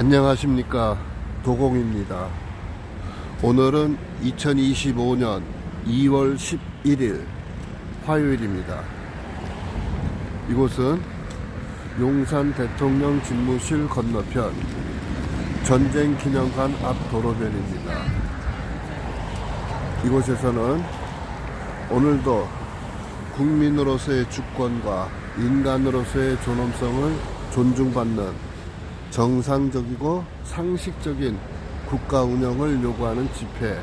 안녕하십니까, 도공입니다. 오늘은 2025년 2월 11일 화요일입니다. 이곳은 용산 대통령 집무실 건너편 전쟁기념관 앞 도로변입니다. 이곳에서는 오늘도 국민으로서의 주권과 인간으로서의 존엄성을 존중받는 정상적이고 상식적인 국가 운영을 요구하는 집회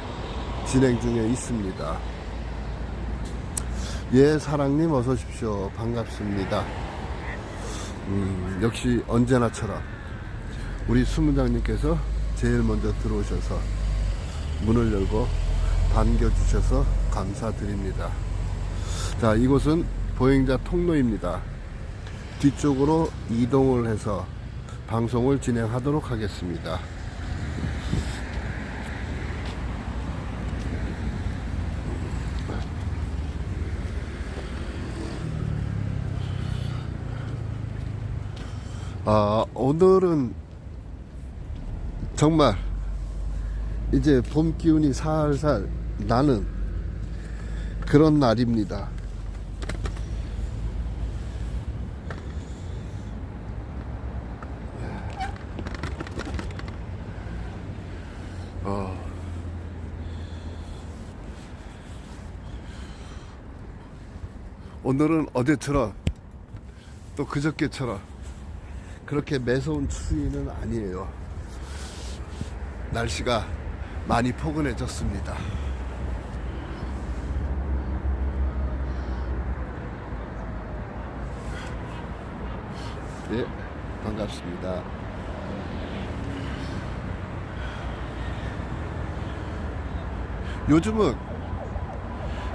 진행 중에 있습니다. 예, 사랑님 어서 오십시오. 반갑습니다. 역시 언제나처럼 우리 수문장님께서 제일 먼저 들어오셔서 문을 열고 반겨주셔서 감사드립니다. 자, 이곳은 보행자 통로입니다. 뒤쪽으로 이동을 해서 방송을 진행하도록 하겠습니다. 오늘은 정말 이제 봄 기운이 살살 나는 그런 날입니다. 오늘은 어제처럼 또 그저께처럼 그렇게 매서운 추위는 아니에요. 날씨가 많이 포근해졌습니다. 예, 반갑습니다. 요즘은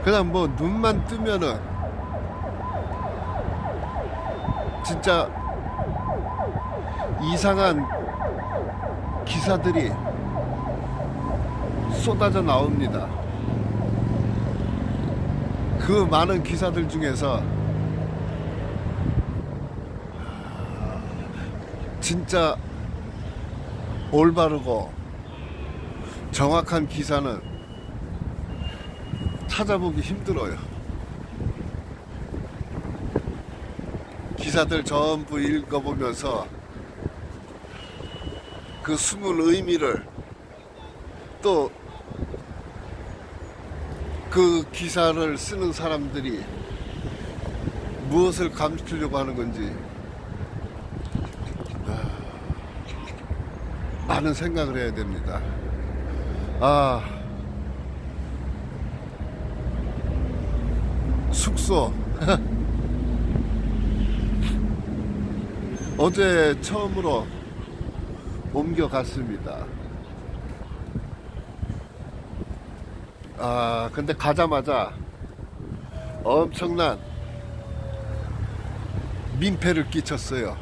그냥 뭐 눈만 뜨면은 진짜 이상한 기사들이 쏟아져 나옵니다. 그 많은 기사들 중에서 진짜 올바르고 정확한 기사는 찾아보기 힘들어요. 기사들 전부 읽어보면서 그 숨은 의미를 또 그 기사를 쓰는 사람들이 무엇을 감추려고 하는 건지 많은 생각을 해야 됩니다. 숙소 어제 처음으로 옮겨갔습니다. 근데 가자마자 엄청난 민폐를 끼쳤어요.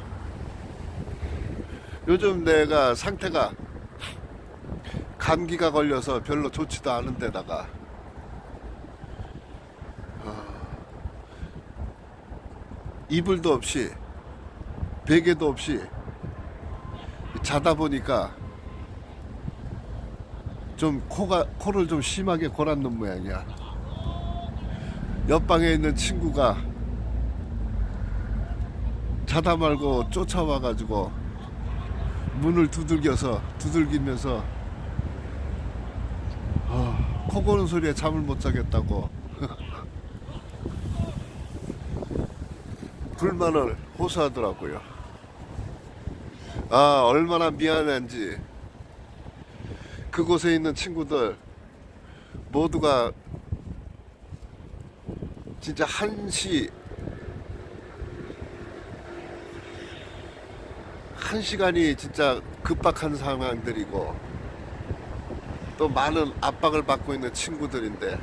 요즘 내가 상태가 감기가 걸려서 별로 좋지도 않은 데다가 이불도 없이 베개도 없이 자다 보니까 좀 코를 좀 심하게 골았는 모양이야. 옆방에 있는 친구가 자다 말고 쫓아와 가지고 문을 두들기면서 코 고는 소리에 잠을 못 자겠다고 불만을 호소하더라고요. 얼마나 미안한지 그곳에 있는 친구들 모두가 진짜 한 시간이 진짜 급박한 상황들이고 또 많은 압박을 받고 있는 친구들인데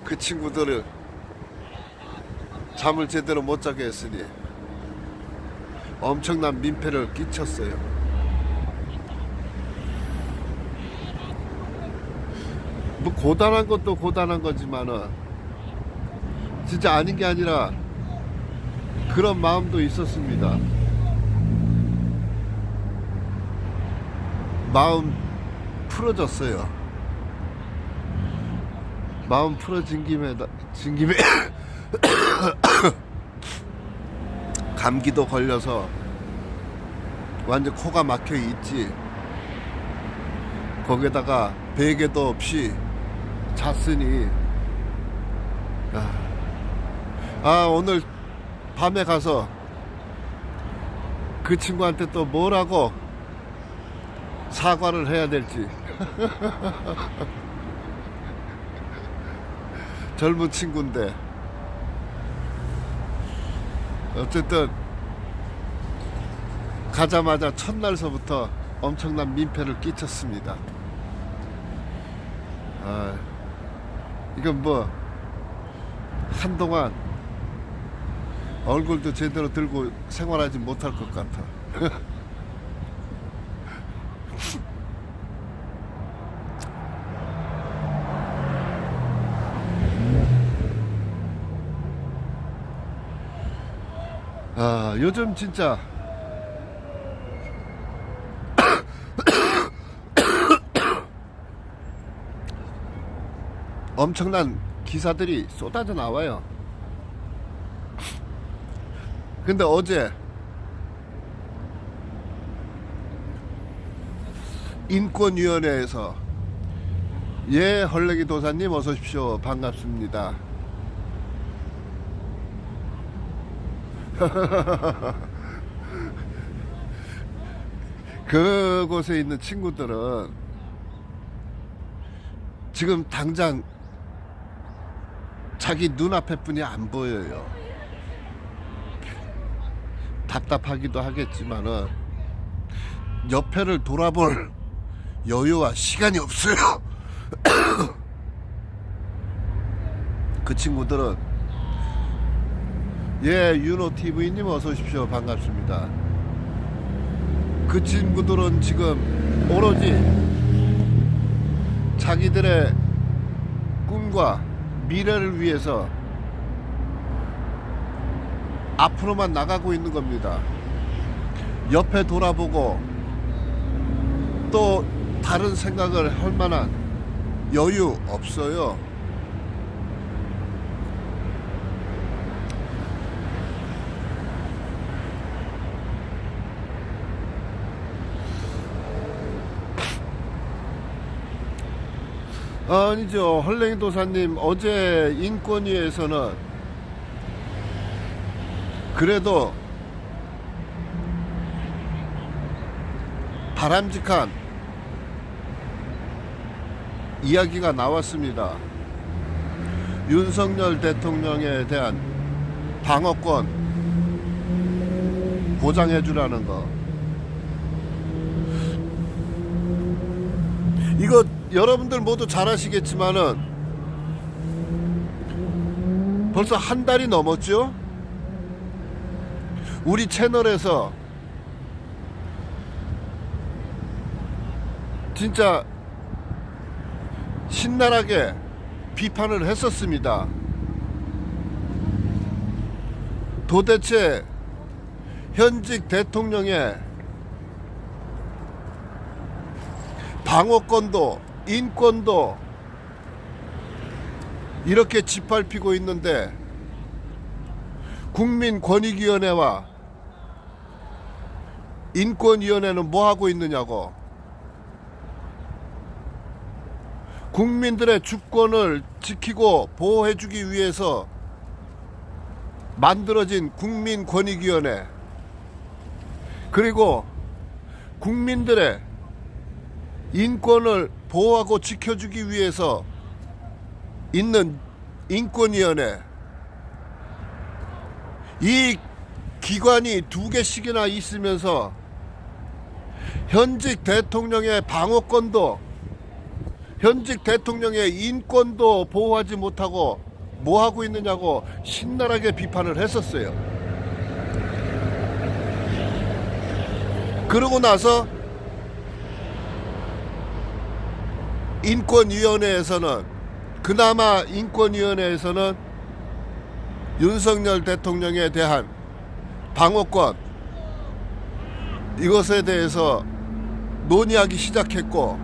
그 친구들을 잠을 제대로 못 자게 했으니 엄청난 민폐를 끼쳤어요. 뭐 고단한 것도 고단한 거지만은 진짜 아닌 게 아니라 그런 마음도 있었습니다. 마음 풀어졌어요. 마음 풀어진 김에 감기도 걸려서 완전 코가 막혀 있지. 거기다가 베개도 없이 잤으니 오늘 밤에 가서 그 친구한테 또 뭐라고 사과를 해야 될지. 젊은 친구인데 어쨌든 가자마자 첫날서부터 엄청난 민폐를 끼쳤습니다. 이건 뭐 한동안 얼굴도 제대로 들고 생활하지 못할 것 같아. 요즘 진짜 엄청난 기사들이 쏟아져 나와요. 근데 어제 인권위원회에서 예, 헐레기 도사님 어서 오십시오. 반갑습니다. 그곳에 있는 친구들은 지금 당장 자기 눈앞에 뿐이 안 보여요. 답답하기도 하겠지만은 옆에를 돌아볼 여유와 시간이 없어요. 그 친구들은 예, 윤호TV님 어서 오십시오. 반갑습니다. 그 친구들은 지금 오로지 자기들의 꿈과 미래를 위해서 앞으로만 나가고 있는 겁니다. 옆에 돌아보고 또 다른 생각을 할 만한 여유 없어요. 아니죠. 헐랭이 도사님, 어제 인권위에서는 그래도 바람직한 이야기가 나왔습니다. 윤석열 대통령에 대한 방어권 보장해주라는 거. 이거 여러분들 모두 잘 아시겠지만은 벌써 한 달이 넘었죠? 우리 채널에서 진짜 신랄하게 비판을 했었습니다. 도대체 현직 대통령의 방어권도 인권도 이렇게 짓밟히고 있는데 국민권익위원회와 인권위원회는 뭐 하고 있느냐고. 국민들의 주권을 지키고 보호해주기 위해서 만들어진 국민권익위원회, 그리고 국민들의 인권을 보호하고 지켜주기 위해서 있는 인권위원회, 이 기관이 두 개씩이나 있으면서 현직 대통령의 방어권도 현직 대통령의 인권도 보호하지 못하고 뭐 하고 있느냐고 신랄하게 비판을 했었어요. 그러고 나서 인권위원회에서는 그나마 인권위원회에서는 윤석열 대통령에 대한 방어권, 이것에 대해서 논의하기 시작했고,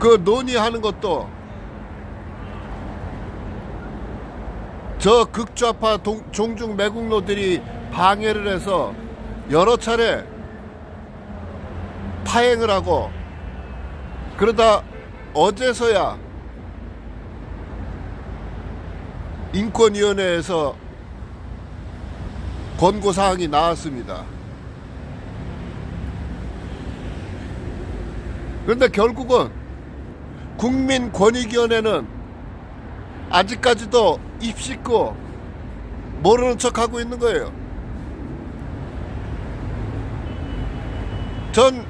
그 논의하는 것도 저 극좌파 종중 매국노들이 방해를 해서 여러 차례 파행을 하고, 그러다 어제서야 인권위원회에서 권고사항이 나왔습니다. 그런데 결국은 국민권익위원회는 아직까지도 입식고 모르는 척하고 있는 거예요. 전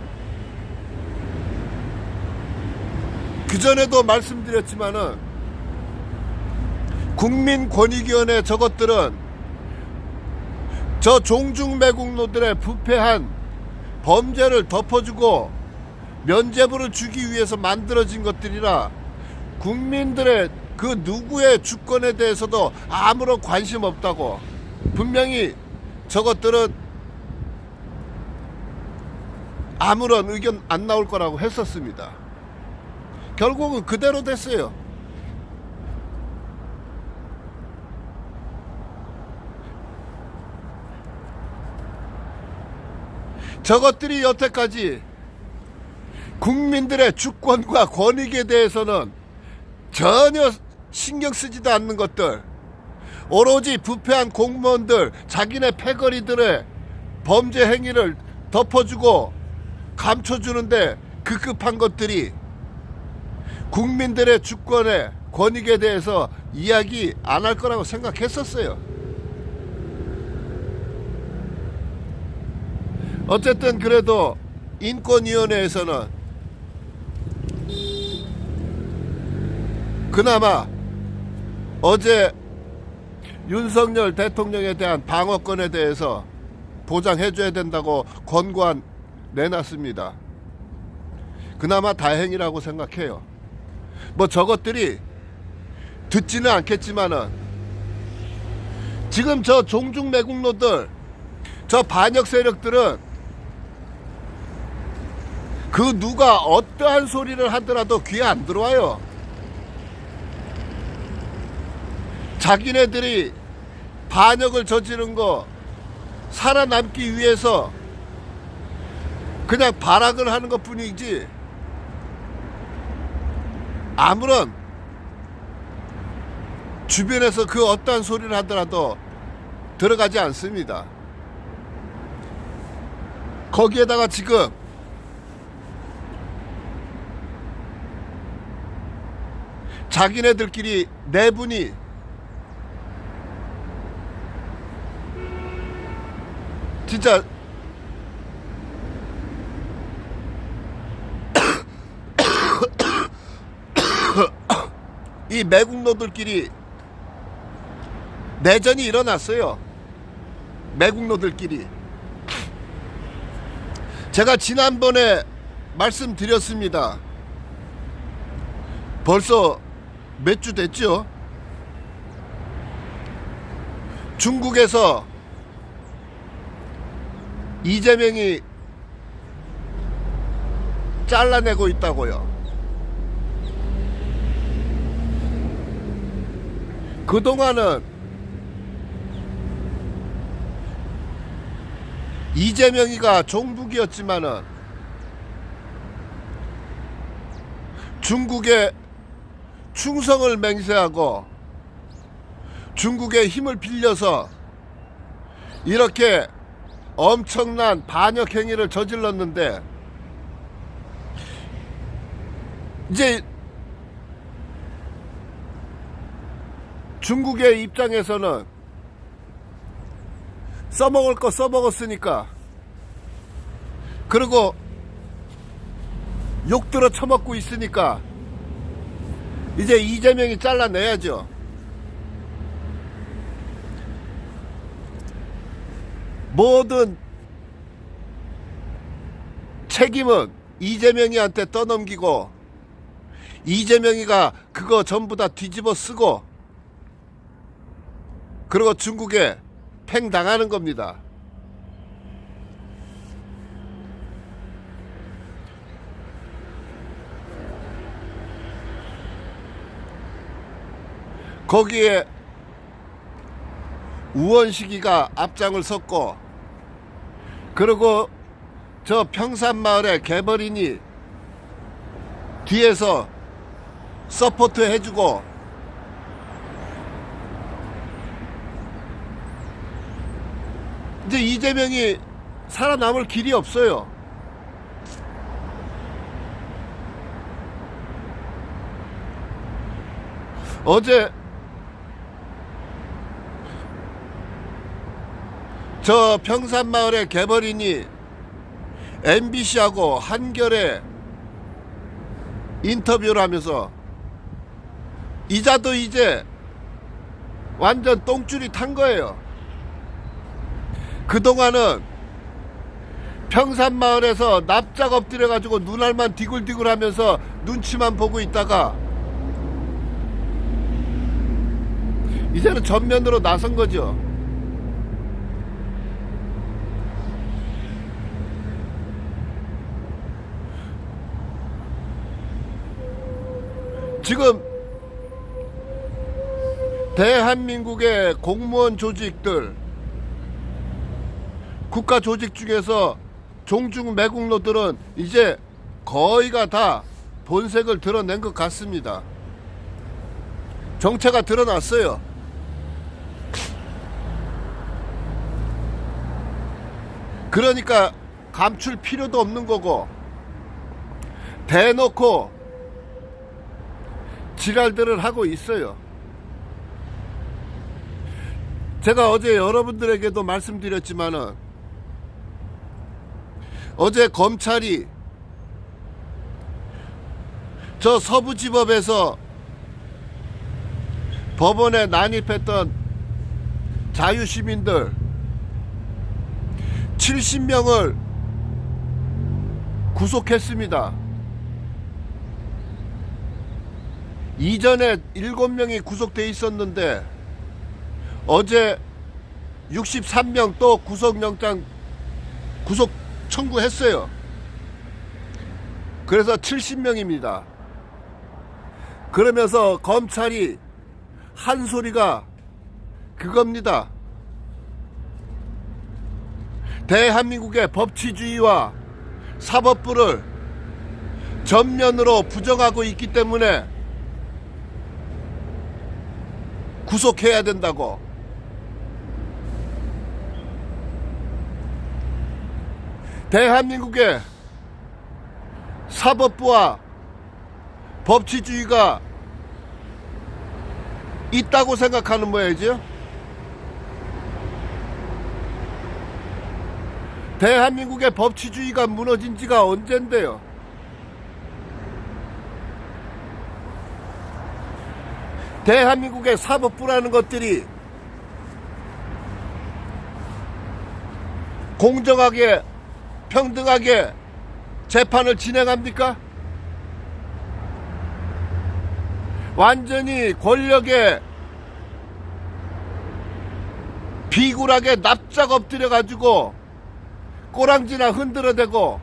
그전에도 말씀드렸지만은 국민권익위원회 저것들은 저 종중매국노들의 부패한 범죄를 덮어주고 면죄부를 주기 위해서 만들어진 것들이라 국민들의 그 누구의 주권에 대해서도 아무런 관심 없다고, 분명히 저것들은 아무런 의견 안 나올 거라고 했었습니다. 결국은 그대로 됐어요. 저것들이 여태까지 국민들의 주권과 권익에 대해서는 전혀 신경 쓰지도 않는 것들, 오로지 부패한 공무원들, 자기네 패거리들의 범죄 행위를 덮어주고 감춰주는데 급급한 것들이 국민들의 주권에 권익에 대해서 이야기 안 할 거라고 생각했었어요. 어쨌든 그래도 인권위원회에서는 그나마 어제 윤석열 대통령에 대한 방어권에 대해서 보장해줘야 된다고 권고안 내놨습니다. 그나마 다행이라고 생각해요. 뭐 저것들이 듣지는 않겠지만은 지금 저 종중매국노들, 저 반역 세력들은 그 누가 어떠한 소리를 하더라도 귀에 안 들어와요. 자기네들이 반역을 저지른 거 살아남기 위해서 그냥 발악을 하는 것 뿐이지 아무런 주변에서 그 어떠한 소리를 하더라도 들어가지 않습니다. 거기에다가 지금 자기네들끼리 내분이 진짜 이 매국노들끼리 내전이 일어났어요. 매국노들끼리. 제가 지난번에 말씀드렸습니다. 벌써 몇 주 됐죠? 중국에서 이재명이 잘라내고 있다고요. 그동안은 이재명이가 종북이었지만은 중국의 충성을 맹세하고 중국의 힘을 빌려서 이렇게 엄청난 반역 행위를 저질렀는데, 이제 중국의 입장에서는 써먹을 거 써먹었으니까, 그리고 욕들어 처먹고 있으니까 이제 이재명이 잘라내야죠. 모든 책임은 이재명이한테 떠넘기고 이재명이가 그거 전부 다 뒤집어 쓰고 그리고 중국에 팽당하는 겁니다. 거기에 우원식이가 앞장을 섰고, 그리고 저 평산마을의 개벌인이 뒤에서 서포트 해주고, 이제 이재명이 살아남을 길이 없어요. 어제 저 평산마을의 개벌인이 MBC하고 한겨레 인터뷰를 하면서 이자도 이제 완전 똥줄이 탄 거예요. 그동안은 평산마을에서 납작 엎드려 가지고 눈알만 디굴디굴 하면서 눈치만 보고 있다가 이제는 전면으로 나선 거죠. 지금 대한민국의 공무원 조직들, 국가 조직 중에서 종중 매국노들은 이제 거의가 다 본색을 드러낸 것 같습니다. 정체가 드러났어요. 그러니까 감출 필요도 없는 거고, 대놓고 지랄들을 하고 있어요. 제가 어제 여러분들에게도 말씀드렸지만은, 어제 검찰이 저 서부지법에서 법원에 난입했던 자유시민들 70명을 구속했습니다. 이전에 7명이 구속돼 있었는데 어제 63명 또 구속 청구했어요. 그래서 70명입니다. 그러면서 검찰이 한 소리가 그겁니다. 대한민국의 법치주의와 사법부를 전면으로 부정하고 있기 때문에 구속해야 된다고. 대한민국의 사법부와 법치주의가 있다고 생각하는 모양이죠. 대한민국의 법치주의가 무너진 지가 언젠데요. 대한민국의 사법부라는 것들이 공정하게 평등하게 재판을 진행합니까? 완전히 권력에 비굴하게 납작 엎드려 가지고 꼬랑지나 흔들어대고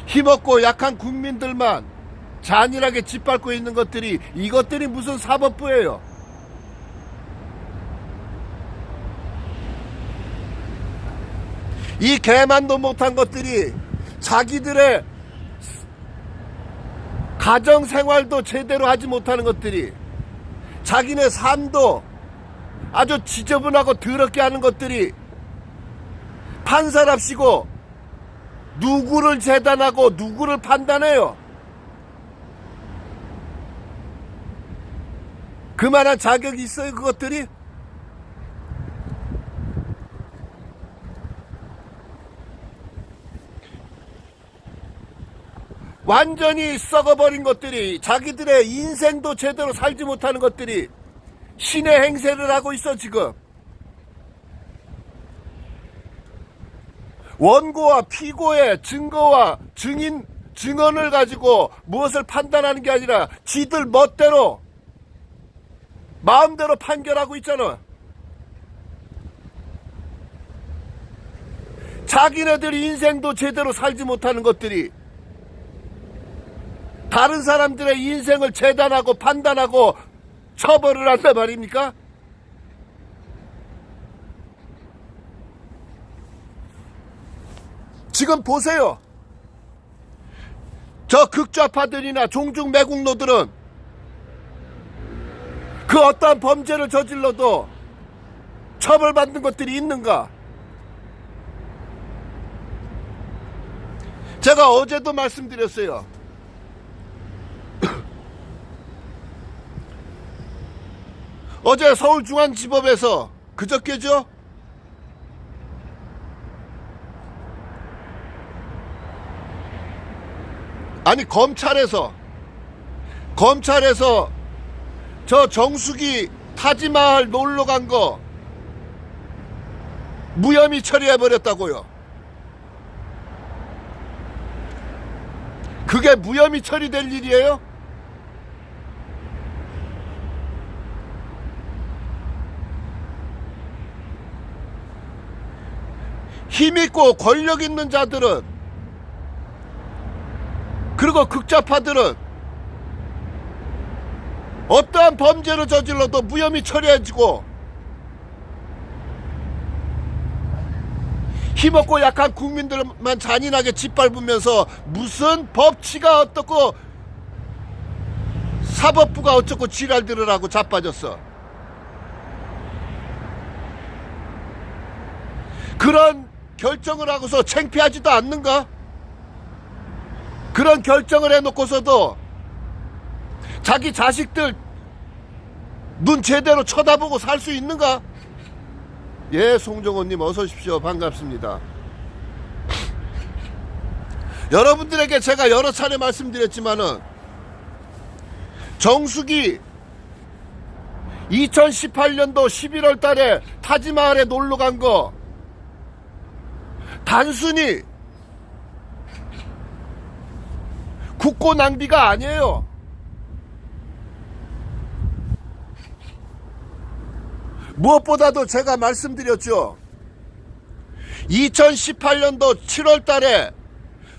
힘없고 약한 국민들만 잔인하게 짓밟고 있는 것들이, 이것들이 무슨 사법부예요? 이 개만도 못한 것들이 자기들의 가정생활도 제대로 하지 못하는 것들이, 자기네 삶도 아주 지저분하고 더럽게 하는 것들이 판사랍시고 누구를 재단하고 누구를 판단해요? 그만한 자격이 있어요, 그것들이? 완전히 썩어버린 것들이, 자기들의 인생도 제대로 살지 못하는 것들이 신의 행세를 하고 있어. 지금 원고와 피고의 증거와 증언을 가지고 무엇을 판단하는 게 아니라 지들 멋대로 마음대로 판결하고 있잖아. 자기네들 인생도 제대로 살지 못하는 것들이 다른 사람들의 인생을 재단하고 판단하고 처벌을 한단 말입니까? 지금 보세요. 저 극좌파들이나 종중 매국노들은 그 어떠한 범죄를 저질러도 처벌받는 것들이 있는가? 제가 어제도 말씀드렸어요. 어제 서울중앙지법에서 그저께죠? 아니 검찰에서 저 정수기 타지마을 놀러 간 거 무혐의 처리해 버렸다고요. 그게 무혐의 처리될 일이에요? 힘있고 권력 있는 자들은, 그리고 극좌파들은 어떠한 범죄를 저질러도 무혐의 처리해지고, 힘없고 약한 국민들만 잔인하게 짓밟으면서 무슨 법치가 어떻고 사법부가 어쩌고 지랄들을 하고 자빠졌어. 그런 결정을 하고서 창피하지도 않는가? 그런 결정을 해놓고서도 자기 자식들 눈 제대로 쳐다보고 살 수 있는가? 예, 송정호님 어서 오십시오. 반갑습니다. 여러분들에게 제가 여러 차례 말씀드렸지만은 정수기 2018년도 11월 달에 타지마을에 놀러 간 거 단순히 국고 낭비가 아니에요. 무엇보다도 제가 말씀드렸죠. 2018년도 7월 달에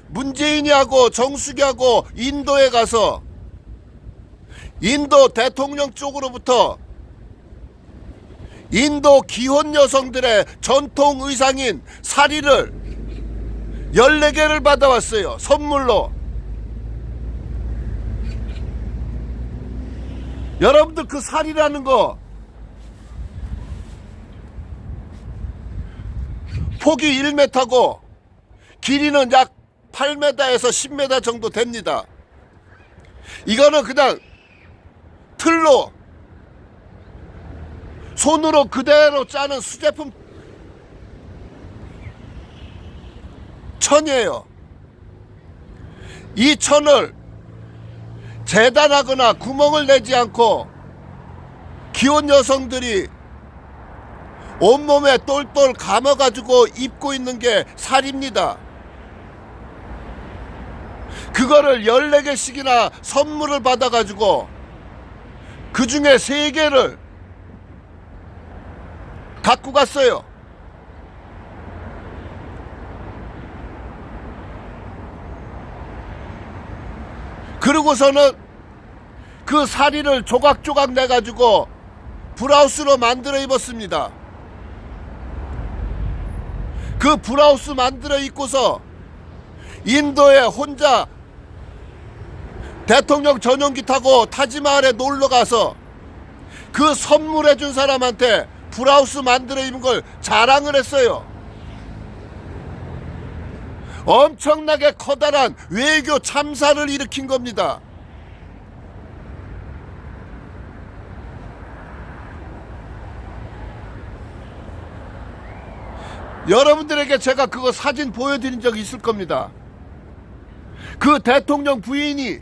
문재인이하고 정수기하고 인도에 가서 인도 대통령 쪽으로부터 인도 기혼 여성들의 전통 의상인 사리를 14개를 받아왔어요. 선물로. 여러분들 그 사리라는 거 폭이 1m고 길이는 약 8m에서 10m 정도 됩니다. 이거는 그냥 틀로 손으로 그대로 짜는 수제품 천이에요. 이 천을 재단하거나 구멍을 내지 않고 기혼 여성들이 온몸에 똘똘 감아가지고 입고 있는 게 살입니다. 그거를 14개씩이나 선물을 받아가지고 그 중에 3개를 갖고 갔어요. 그러고서는 그 사리를 조각조각 내가지고 브라우스로 만들어 입었습니다. 그 브라우스 만들어 입고서 인도에 혼자 대통령 전용기 타고 타지마을에 놀러가서 그 선물해준 사람한테 브라우스 만들어 입은 걸 자랑을 했어요. 엄청나게 커다란 외교 참사를 일으킨 겁니다. 여러분들에게 제가 그거 사진 보여드린 적이 있을 겁니다. 그 대통령 부인이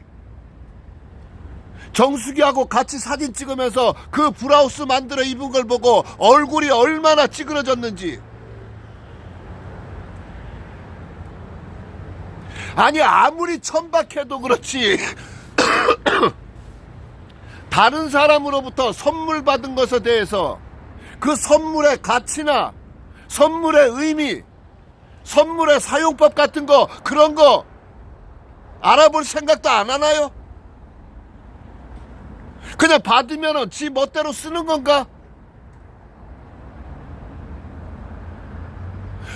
정수기하고 같이 사진 찍으면서 그 브라우스 만들어 입은 걸 보고 얼굴이 얼마나 찌그러졌는지. 아니 아무리 천박해도 그렇지 다른 사람으로부터 선물 받은 것에 대해서 그 선물의 가치나 선물의 의미, 선물의 사용법 같은 거, 그런 거 알아볼 생각도 안 하나요? 그냥 받으면은 지 멋대로 쓰는 건가?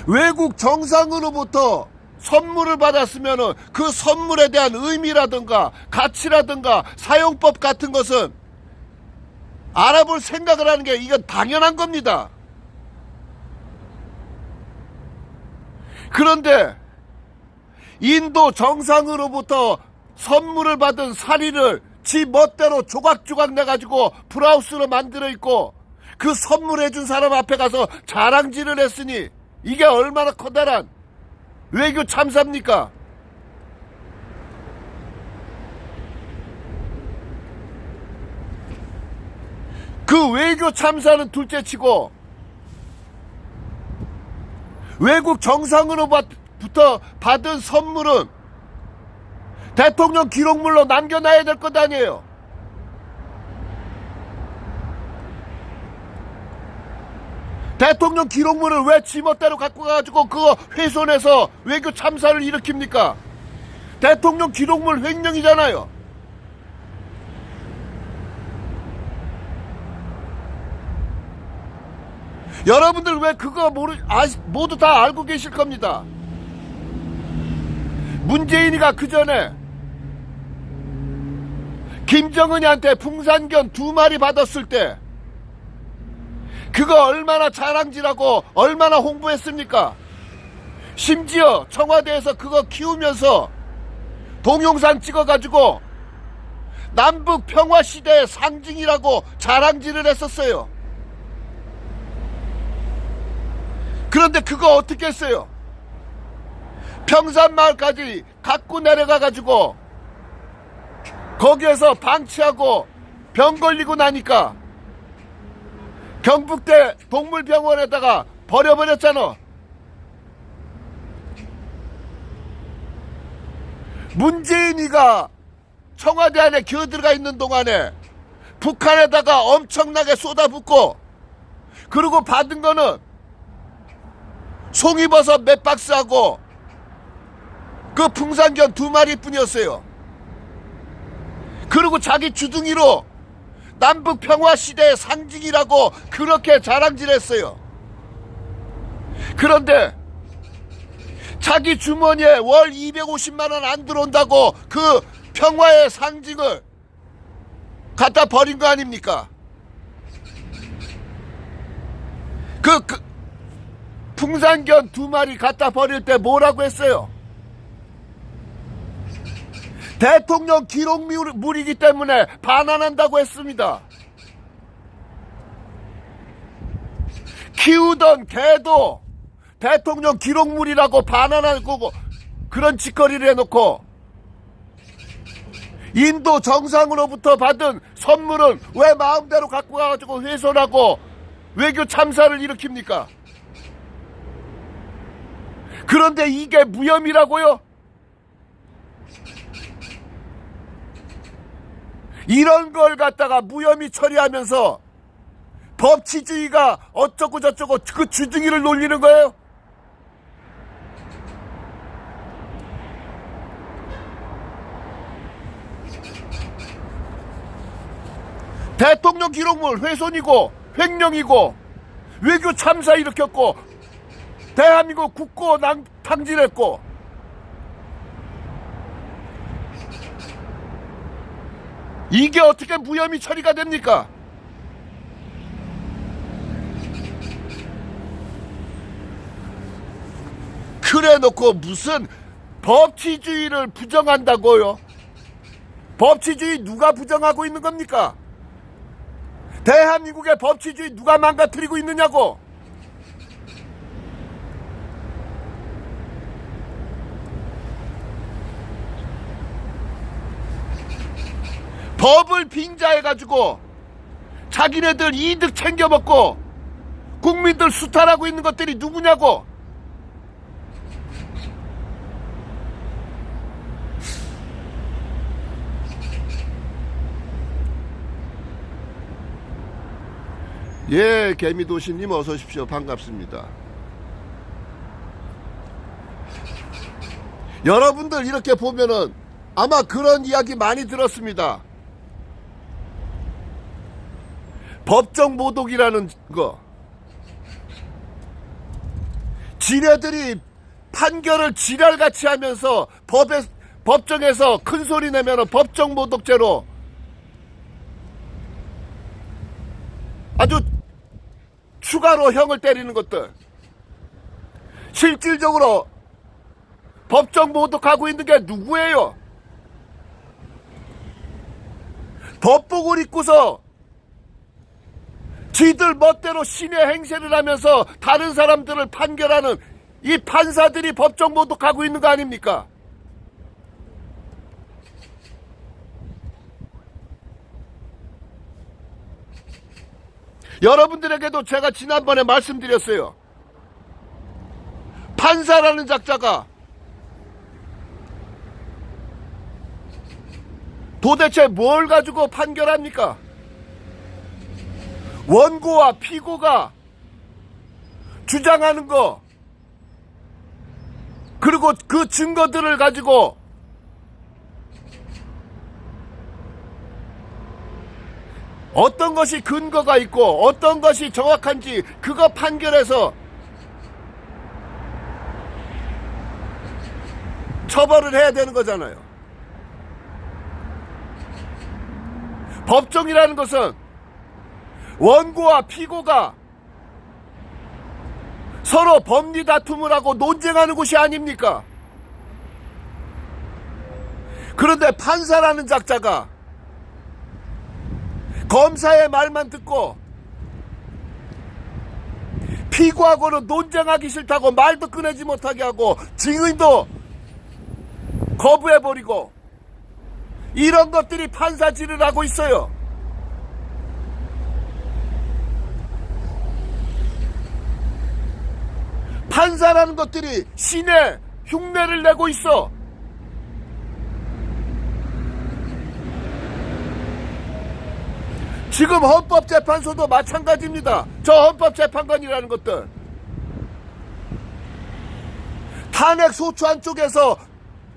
외국 정상으로부터 선물을 받았으면은 그 선물에 대한 의미라든가 가치라든가 사용법 같은 것은 알아볼 생각을 하는 게 이건 당연한 겁니다. 그런데 인도 정상으로부터 선물을 받은 사리를 지 멋대로 조각조각 내가지고 브라우스로 만들어 있고 그 선물해준 사람 앞에 가서 자랑질을 했으니 이게 얼마나 커다란 외교 참사입니까? 그 외교 참사는 둘째치고 외국 정상으로부터 받은 선물은 대통령 기록물로 남겨놔야 될 것 아니에요. 대통령 기록물을 왜 지멋대로 갖고 가가지고 그거 훼손해서 외교 참사를 일으킵니까? 대통령 기록물 횡령이잖아요. 여러분들 왜 그거 모두 다 알고 계실 겁니다. 문재인이가 그 전에 김정은이한테 풍산견 2마리 받았을 때 그거 얼마나 자랑질하고 얼마나 홍보했습니까? 심지어 청와대에서 그거 키우면서 동영상 찍어가지고 남북 평화시대의 상징이라고 자랑질을 했었어요. 그런데 그거 어떻게 했어요? 평산마을까지 갖고 내려가가지고 거기에서 방치하고 병 걸리고 나니까 경북대 동물병원에다가 버려버렸잖아. 문재인이가 청와대 안에 기어들어가 있는 동안에 북한에다가 엄청나게 쏟아붓고 그리고 받은 거는 송이버섯 몇 박스하고 그 풍산견 2마리 뿐이었어요. 그리고 자기 주둥이로 남북 평화 시대의 상징이라고 그렇게 자랑질했어요. 그런데 자기 주머니에 월 250만 원 안 들어온다고 그 평화의 상징을 갖다 버린 거 아닙니까? 그 풍산견 2마리 갖다 버릴 때 뭐라고 했어요? 대통령 기록물이기 때문에 반환한다고 했습니다. 키우던 개도 대통령 기록물이라고 반환할 거고 그런 짓거리를 해놓고 인도 정상으로부터 받은 선물은 왜 마음대로 갖고 가가지고 훼손하고 외교 참사를 일으킵니까? 그런데 이게 무혐의라고요? 이런 걸 갖다가 무혐의 처리하면서 법치주의가 어쩌고 저쩌고 그 주둥이를 놀리는 거예요? 대통령 기록물 훼손이고 횡령이고 외교 참사 일으켰고 대한민국 국고 탕진했고 이게 어떻게 무혐의 처리가 됩니까? 그래 놓고 무슨 법치주의를 부정한다고요? 법치주의 누가 부정하고 있는 겁니까? 대한민국의 법치주의 누가 망가뜨리고 있느냐고? 법을 빙자해가지고 자기네들 이득 챙겨먹고 국민들 수탈하고 있는 것들이 누구냐고. 예, 개미도시님 어서 오십시오. 반갑습니다. 여러분들 이렇게 보면은 아마 그런 이야기 많이 들었습니다. 법정 모독이라는 거. 지네들이 판결을 지랄같이 하면서 법정에서 큰 소리 내면 법정 모독죄로 아주 추가로 형을 때리는 것들. 실질적으로 법정 모독하고 있는 게 누구예요? 법복을 입고서 지들 멋대로 신의 행세를 하면서 다른 사람들을 판결하는 이 판사들이 법정 모독하고 있는 거 아닙니까? 여러분들에게도 제가 지난번에 말씀드렸어요. 판사라는 작자가 도대체 뭘 가지고 판결합니까? 원고와 피고가 주장하는 거, 그리고 그 증거들을 가지고 어떤 것이 근거가 있고 어떤 것이 정확한지 그거 판결해서 처벌을 해야 되는 거잖아요. 법정이라는 것은 원고와 피고가 서로 법리 다툼을 하고 논쟁하는 곳이 아닙니까? 그런데 판사라는 작자가 검사의 말만 듣고 피고하고는 논쟁하기 싫다고 말도 꺼내지 못하게 하고 증인도 거부해버리고 이런 것들이 판사질을 하고 있어요. 판사라는 것들이 신의 흉내를 내고 있어. 지금 헌법재판소도 마찬가지입니다. 저 헌법재판관이라는 것들. 탄핵 소추안 쪽에서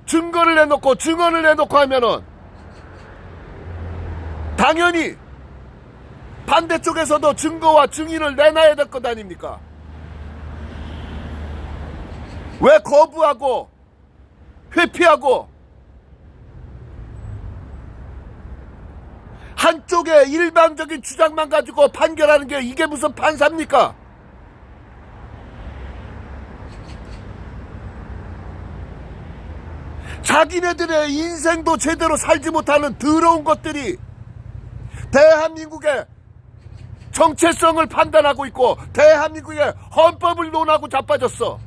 증거를 내놓고 증언을 내놓고 하면은 당연히 반대쪽에서도 증거와 증인을 내놔야 될 것 아닙니까? 왜 거부하고 회피하고 한쪽의 일방적인 주장만 가지고 판결하는 게 이게 무슨 판사입니까? 자기네들의 인생도 제대로 살지 못하는 더러운 것들이 대한민국의 정체성을 판단하고 있고 대한민국의 헌법을 논하고 자빠졌어.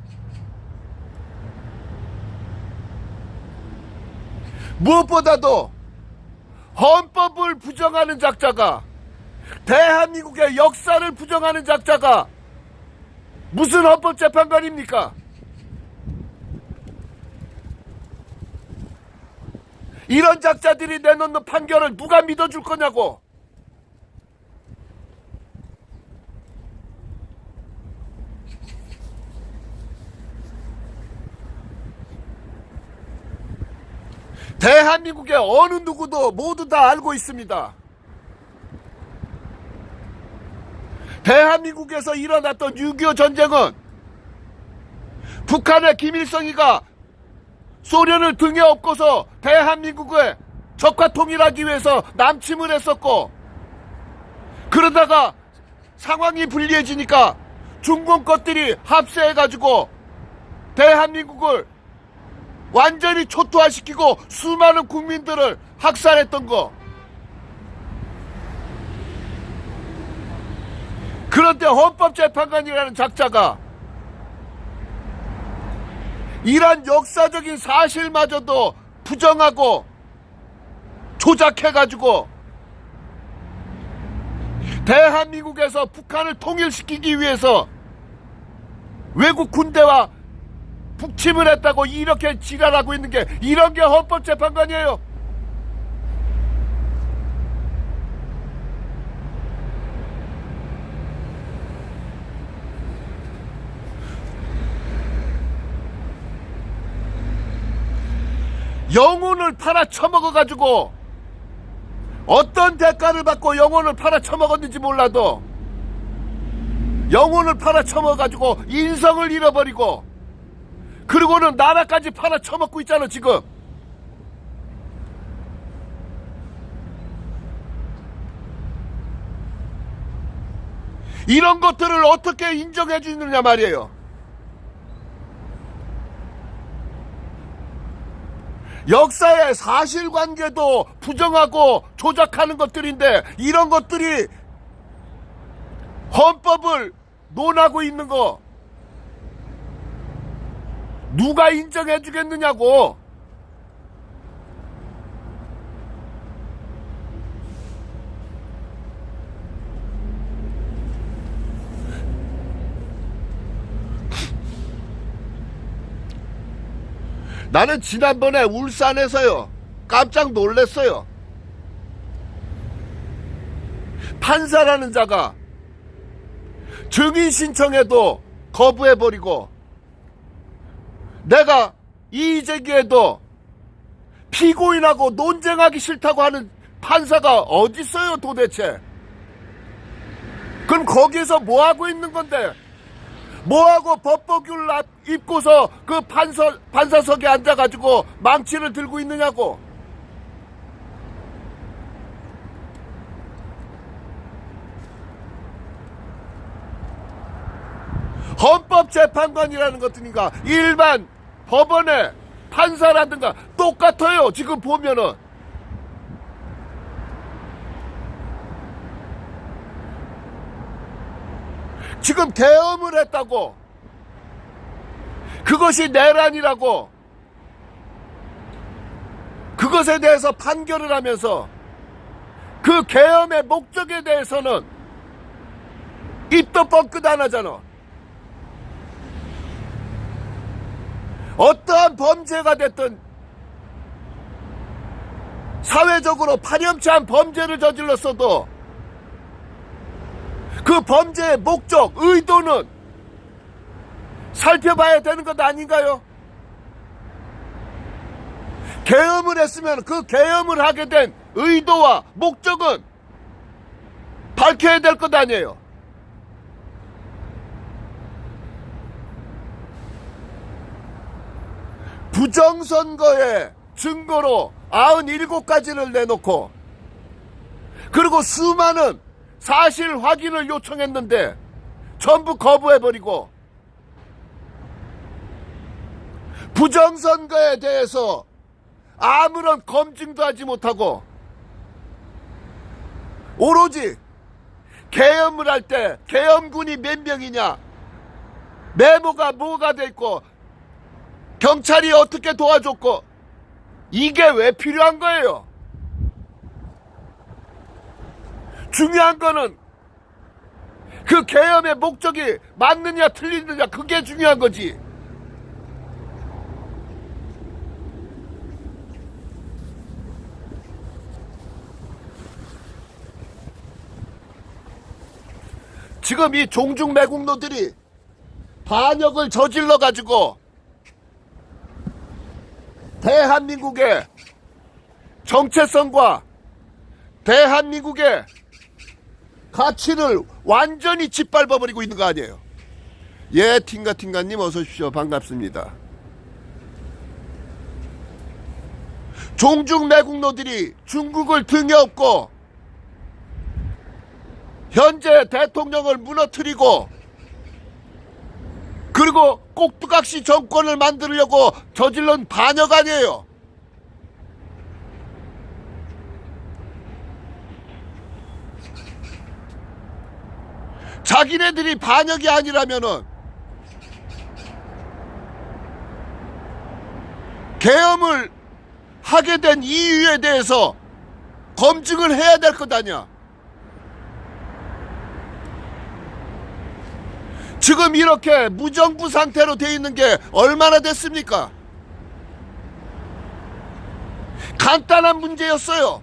무엇보다도 헌법을 부정하는 작자가, 대한민국의 역사를 부정하는 작자가 무슨 헌법재판관입니까? 이런 작자들이 내놓는 판결을 누가 믿어줄 거냐고. 대한민국의 어느 누구도 모두 다 알고 있습니다. 대한민국에서 일어났던 6.25 전쟁은 북한의 김일성이가 소련을 등에 업고서 대한민국의 적화 통일하기 위해서 남침을 했었고, 그러다가 상황이 불리해지니까 중공 것들이 합세해가지고 대한민국을 완전히 초토화시키고 수많은 국민들을 학살했던 거. 그런데 헌법재판관이라는 작자가 이러한 역사적인 사실마저도 부정하고 조작해가지고 대한민국에서 북한을 통일시키기 위해서 외국 군대와 북침을 했다고 이렇게 지랄하고 있는 게, 이런 게 헌법재판관이에요. 영혼을 팔아 처먹어가지고 어떤 대가를 받고 영혼을 팔아쳐먹었는지 몰라도 영혼을 팔아쳐먹어가지고 인성을 잃어버리고 그리고는 나라까지 팔아쳐먹고 있잖아 지금. 이런 것들을 어떻게 인정해 주느냐 말이에요. 역사의 사실관계도 부정하고 조작하는 것들인데 이런 것들이 헌법을 논하고 있는 거 누가 인정해 주겠느냐고. 나는 지난번에 울산에서요 깜짝 놀랐어요. 판사라는 자가 증인 신청해도 거부해버리고 내가 이의 제기해도 피고인하고 논쟁하기 싫다고 하는 판사가 어디 있어요 도대체. 그럼 거기에서 뭐하고 있는 건데, 뭐하고 법보규를 입고서 그 판사석에 앉아가지고 망치를 들고 있느냐고. 헌법재판관이라는 것들인가 일반 법원의 판사라든가 똑같아요. 지금 보면은 지금 계엄을 했다고, 그것이 내란이라고, 그것에 대해서 판결을 하면서 그 계엄의 목적에 대해서는 입도 뻥끗 안 하잖아. 어떠한 범죄가 됐든 사회적으로 파렴치한 범죄를 저질렀어도 그 범죄의 목적, 의도는 살펴봐야 되는 것 아닌가요? 계엄을 했으면 그 계엄을 하게 된 의도와 목적은 밝혀야 될 것 아니에요. 부정선거의 증거로 97가지를 내놓고 그리고 수많은 사실 확인을 요청했는데 전부 거부해버리고 부정선거에 대해서 아무런 검증도 하지 못하고 오로지 계엄을 할 때 계엄군이 몇 명이냐, 메모가 뭐가 돼 있고 경찰이 어떻게 도와줬고, 이게 왜 필요한 거예요? 중요한 거는 그 계엄의 목적이 맞느냐 틀리느냐, 그게 중요한 거지. 지금 이 종중매국노들이 반역을 저질러 가지고 대한민국의 정체성과 대한민국의 가치를 완전히 짓밟아버리고 있는 거 아니에요. 예, 팅가팅가님 어서 오십시오. 반갑습니다. 종중매국노들이 중국을 등에 업고 현재 대통령을 무너뜨리고 그리고 꼭두각시 정권을 만들려고 저질른 반역 아니에요. 자기네들이 반역이 아니라면은 계엄을 하게 된 이유에 대해서 검증을 해야 될 것 아니야. 지금 이렇게 무정부 상태로 돼 있는 게 얼마나 됐습니까? 간단한 문제였어요.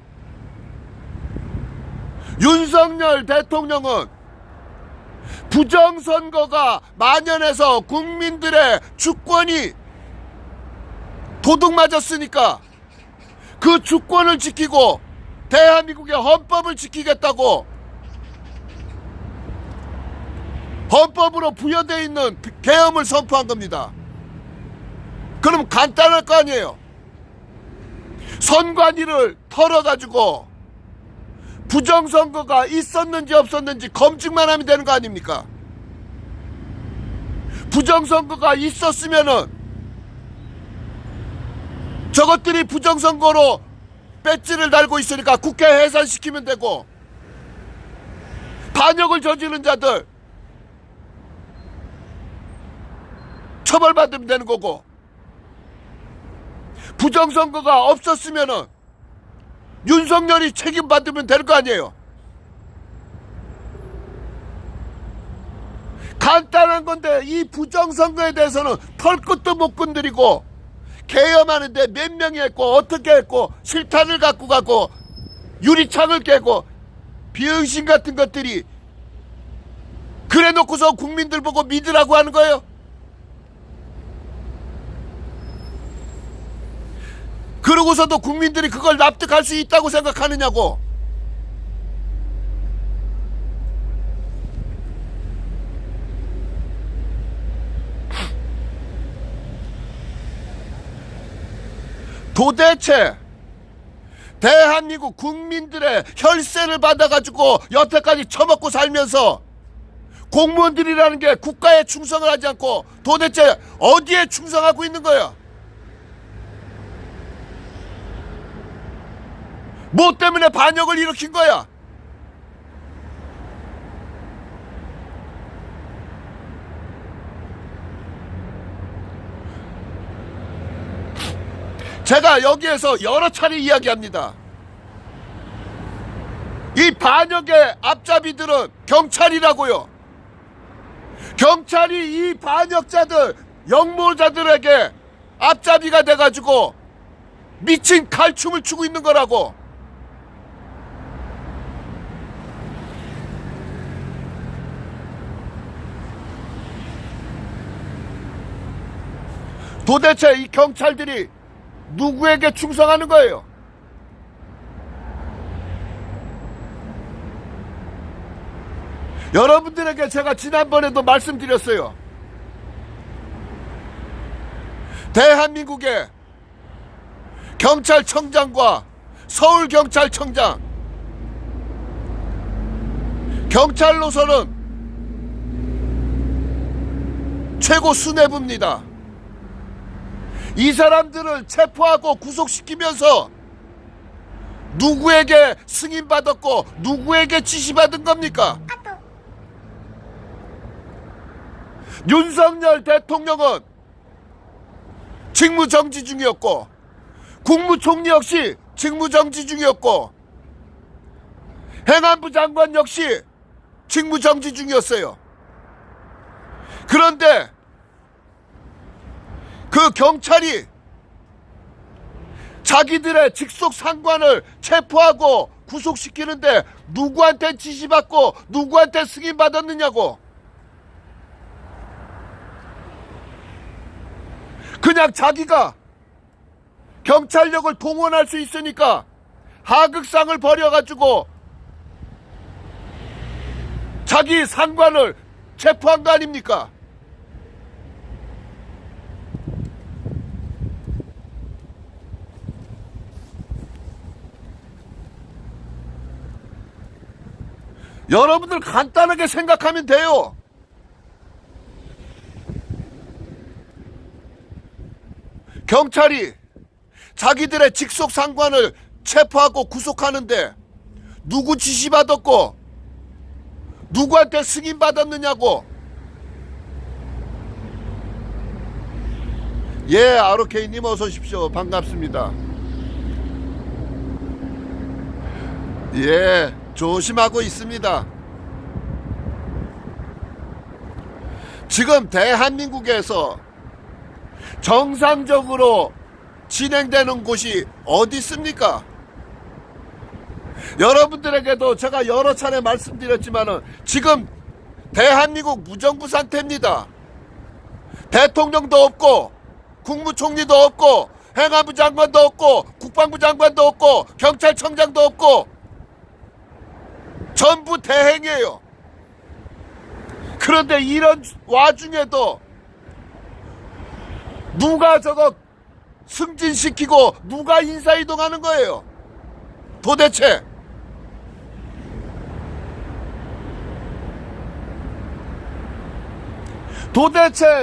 윤석열 대통령은 부정선거가 만연해서 국민들의 주권이 도둑맞았으니까 그 주권을 지키고 대한민국의 헌법을 지키겠다고 헌법으로 부여되어 있는 계엄을 선포한 겁니다. 그럼 간단할 거 아니에요. 선관위를 털어가지고 부정선거가 있었는지 없었는지 검증만 하면 되는 거 아닙니까? 부정선거가 있었으면은 저것들이 부정선거로 배지를 달고 있으니까 국회 해산시키면 되고, 반역을 저지른 자들 처벌받으면 되는 거고, 부정선거가 없었으면은 윤석열이 책임받으면 되는 거 아니에요. 간단한 건데 이 부정선거에 대해서는 털끝도 못 건드리고 계엄하는데 몇 명이 했고 어떻게 했고 실탄을 갖고 가고 유리창을 깨고 비응신 같은 것들이 그래 놓고서 국민들 보고 믿으라고 하는 거예요. 그러고서도 국민들이 그걸 납득할 수 있다고 생각하느냐고. 도대체 대한민국 국민들의 혈세를 받아가지고 여태까지 처먹고 살면서 공무원들이라는 게 국가에 충성을 하지 않고 도대체 어디에 충성하고 있는 거야? 뭐 때문에 반역을 일으킨 거야? 제가 여기에서 여러 차례 이야기합니다. 이 반역의 앞잡이들은 경찰이라고요. 경찰이 이 반역자들, 역모자들에게 앞잡이가 돼가지고 미친 칼춤을 추고 있는 거라고. 도대체 이 경찰들이 누구에게 충성하는 거예요? 여러분들에게 제가 지난번에도 말씀드렸어요. 대한민국의 경찰청장과 서울경찰청장, 경찰로서는 최고 수뇌부입니다. 이 사람들을 체포하고 구속시키면서 누구에게 승인받았고 누구에게 지시받은 겁니까? 윤석열 대통령은 직무정지 중이었고, 국무총리 역시 직무정지 중이었고, 행안부 장관 역시 직무정지 중이었어요. 그런데 그 경찰이 자기들의 직속 상관을 체포하고 구속시키는데 누구한테 지시받고 누구한테 승인받았느냐고. 그냥 자기가 경찰력을 동원할 수 있으니까 하극상을 벌여가지고 자기 상관을 체포한 거 아닙니까? 여러분들 간단하게 생각하면 돼요. 경찰이 자기들의 직속 상관을 체포하고 구속하는데 누구 지시받았고 누구한테 승인받았느냐고. 예, 아로케이님 어서 오십시오. 반갑습니다. 예, 조심하고 있습니다. 지금 대한민국에서 정상적으로 진행되는 곳이 어디 있습니까? 여러분들에게도 제가 여러 차례 말씀드렸지만은 지금 대한민국 무정부 상태입니다. 대통령도 없고 국무총리도 없고 행안부 장관도 없고 국방부 장관도 없고 경찰청장도 없고 전부 대행이에요. 그런데 이런 와중에도 누가 저거 승진시키고 누가 인사이동하는 거예요? 도대체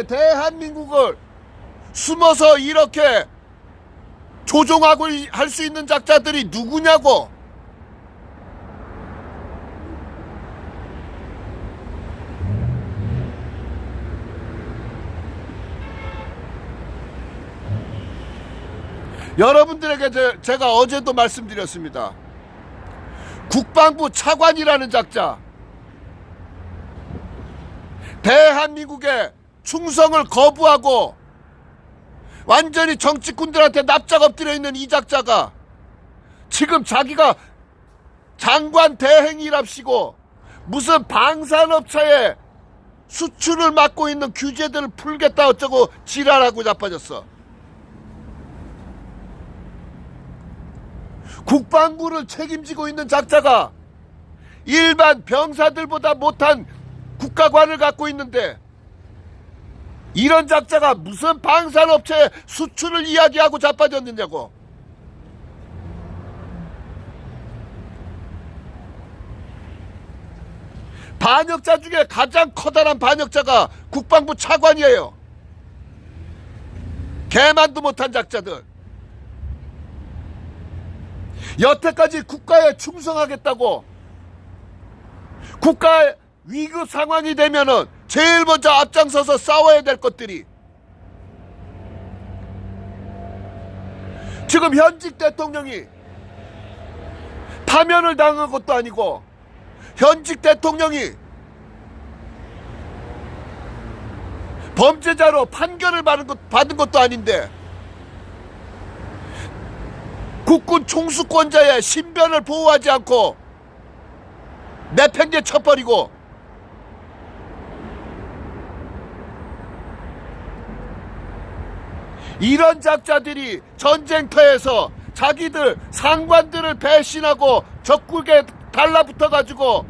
대한민국을 숨어서 이렇게 조종하고 할 수 있는 작자들이 누구냐고. 여러분들에게 제가 어제도 말씀드렸습니다. 국방부 차관이라는 작자, 대한민국의 충성을 거부하고 완전히 정치꾼들한테 납작 엎드려 있는 이 작자가 지금 자기가 장관 대행이랍시고 무슨 방산업체에 수출을 맡고 있는 규제들을 풀겠다 어쩌고 지랄하고 자빠졌어. 국방부를 책임지고 있는 작자가 일반 병사들보다 못한 국가관을 갖고 있는데 이런 작자가 무슨 방산업체 수출을 이야기하고 자빠졌느냐고. 반역자 중에 가장 커다란 반역자가 국방부 차관이에요. 개만도 못한 작자들. 여태까지 국가에 충성하겠다고 국가의 위급 상황이 되면은 제일 먼저 앞장서서 싸워야 될 것들이 지금 현직 대통령이 파면을 당한 것도 아니고 현직 대통령이 범죄자로 판결을 받은 것도 아닌데 국군 총수권자의 신변을 보호하지 않고 내팽개 쳐버리고 이런 작자들이 전쟁터에서 자기들 상관들을 배신하고 적국에 달라붙어가지고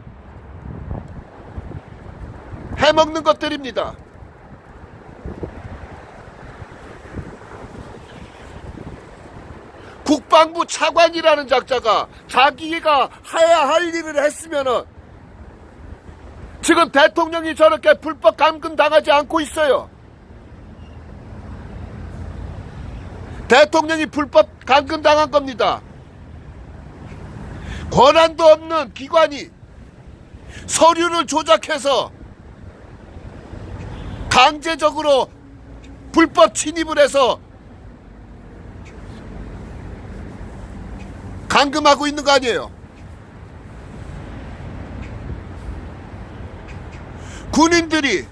해먹는 것들입니다. 국방부 차관이라는 작자가 자기가 해야 할 일을 했으면은 지금 대통령이 저렇게 불법 감금 당하지 않고 있어요. 대통령이 불법 감금 당한 겁니다. 권한도 없는 기관이 서류를 조작해서 강제적으로 불법 침입을 해서 감금하고 있는 거 아니에요. 군인들이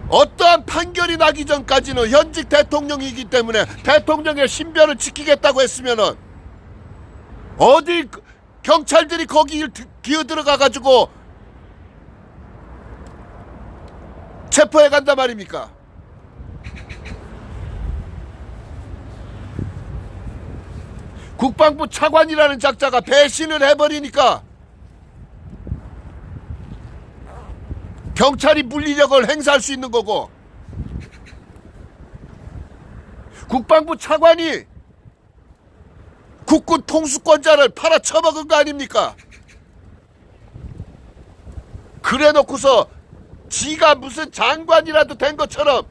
어떠한 판결이 나기 전까지는 현직 대통령이기 때문에 대통령의 신변을 지키겠다고 했으면은 어디 경찰들이 거기 기어들어가 가지고 체포해 간단 말입니까? 국방부 차관이라는 작자가 배신을 해버리니까 경찰이 물리력을 행사할 수 있는 거고, 국방부 차관이 국군 통수권자를 팔아쳐먹은 거 아닙니까? 그래 놓고서 지가 무슨 장관이라도 된 것처럼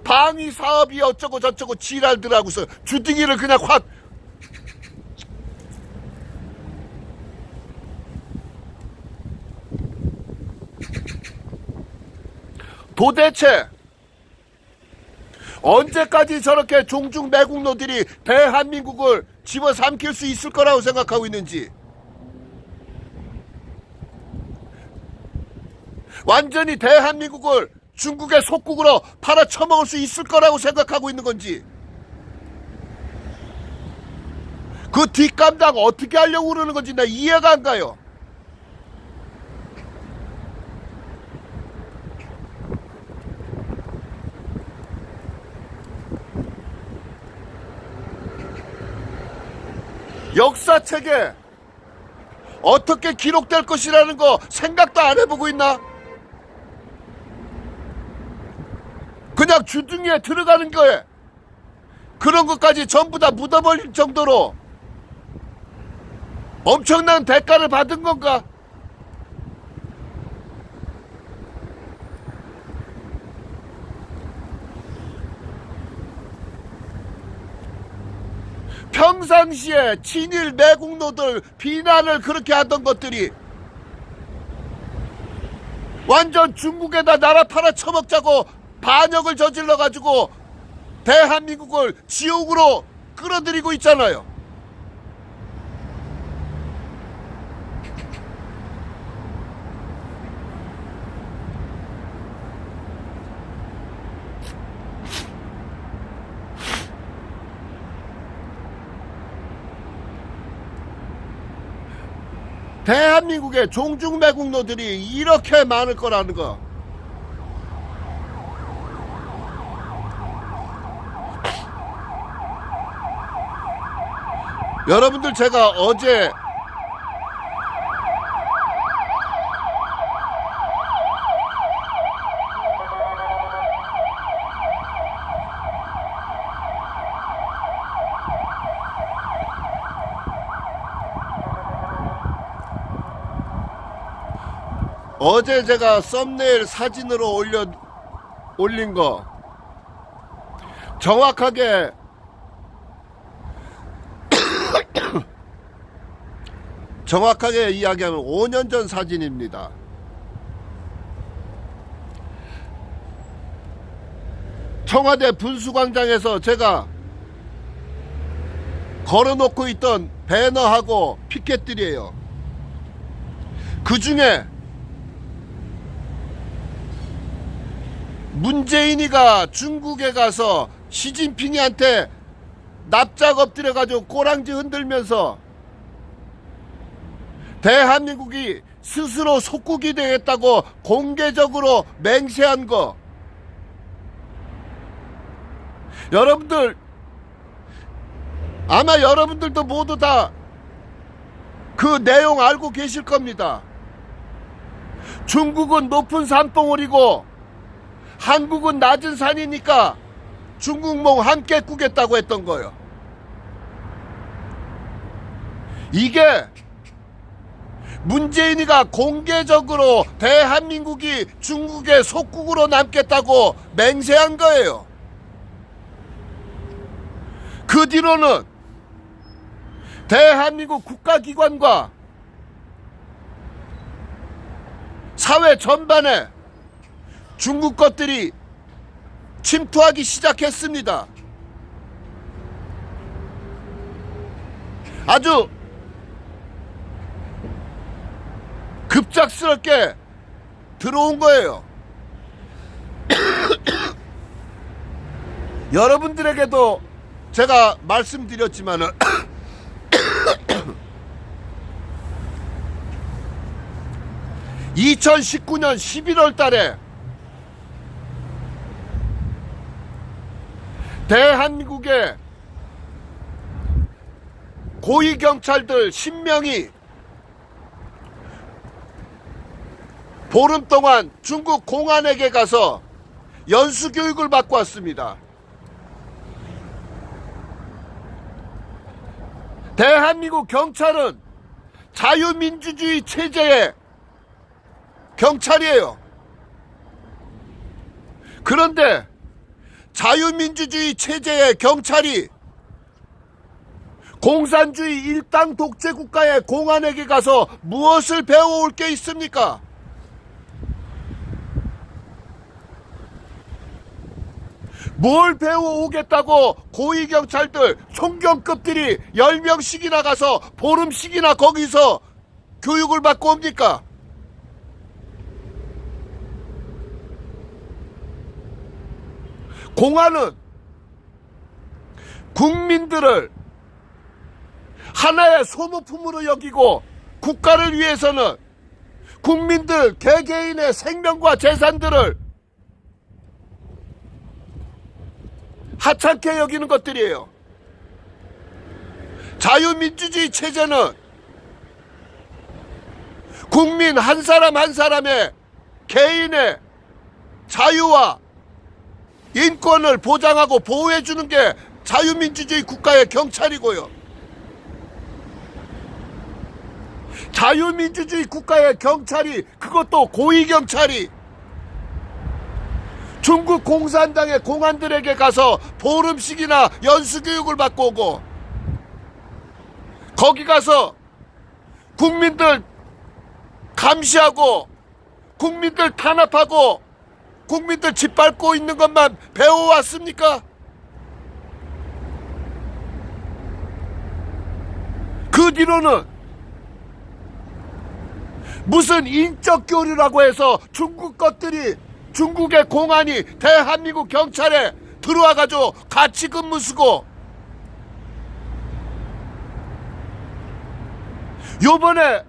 방위 사업이 어쩌고 저쩌고 지랄들 하고서 주둥이를 그냥 확 도대체 언제까지 저렇게 종중 매국노들이 대한민국을 집어삼킬 수 있을 거라고 생각하고 있는지, 완전히 대한민국을 중국의 속국으로 팔아쳐먹을 수 있을 거라고 생각하고 있는 건지, 그 뒷감당 어떻게 하려고 그러는 건지 나 이해가 안 가요. 역사책에 어떻게 기록될 것이라는 거 생각도 안 해보고 있나? 그냥 주둥이에 들어가는 거에 그런 것까지 전부 다 묻어버릴 정도로 엄청난 대가를 받은 건가? 평상시에 친일 매국노들 비난을 그렇게 하던 것들이 완전 중국에다 나라 팔아쳐먹자고 반역을 저질러가지고 대한민국을 지옥으로 끌어들이고 있잖아요. 대한민국의 종중매국노들이 이렇게 많을 거라는 거. 여러분들 제가 어제 제가 썸네일 사진으로 올린 거 정확하게 이야기하면 5년 전 사진입니다. 청와대 분수광장에서 제가 걸어놓고 있던 배너하고 피켓들이에요. 그 중에 문재인이가 중국에 가서 시진핑이한테 납작 엎드려가지고 꼬랑지 흔들면서 대한민국이 스스로 속국이 되겠다고 공개적으로 맹세한 거, 여러분들 아마 여러분들도 모두 다 그 내용 알고 계실 겁니다. 중국은 높은 산봉우리고 한국은 낮은 산이니까 중국몽 함께 꾸겠다고 했던 거예요. 이게 문재인이가 공개적으로 대한민국이 중국의 속국으로 남겠다고 맹세한 거예요. 그 뒤로는 대한민국 국가기관과 사회 전반에 중국 것들이 침투하기 시작했습니다. 아주 급작스럽게 들어온 거예요. 여러분들에게도 제가 말씀드렸지만은 2019년 11월 달에 대한민국의 고위경찰들 10명이 보름 동안 중국 공안에게 가서 연수교육을 받고 왔습니다. 대한민국 경찰은 자유민주주의 체제의 경찰이에요. 그런데 자유민주주의 체제의 경찰이 공산주의 일당 독재 국가의 공안에게 가서 무엇을 배워올 게 있습니까? 뭘 배워오겠다고 고위경찰들 총경급들이 10명씩이나 가서 보름씩이나 거기서 교육을 받고 옵니까? 공안은 국민들을 하나의 소모품으로 여기고 국가를 위해서는 국민들 개개인의 생명과 재산들을 하찮게 여기는 것들이에요. 자유민주주의 체제는 국민 한 사람 한 사람의 개인의 자유와 인권을 보장하고 보호해주는 게 자유민주주의 국가의 경찰이고요. 자유민주주의 국가의 경찰이, 그것도 고위경찰이 중국 공산당의 공안들에게 가서 보름씩이나 연수교육을 받고 오고, 거기 가서 국민들 감시하고 국민들 탄압하고 국민들 짓밟고 있는 것만 배워왔습니까? 그 뒤로는 무슨 인적 교류라고 해서 중국 것들이, 중국의 공안이 대한민국 경찰에 들어와가지고 같이 근무 쓰고, 요번에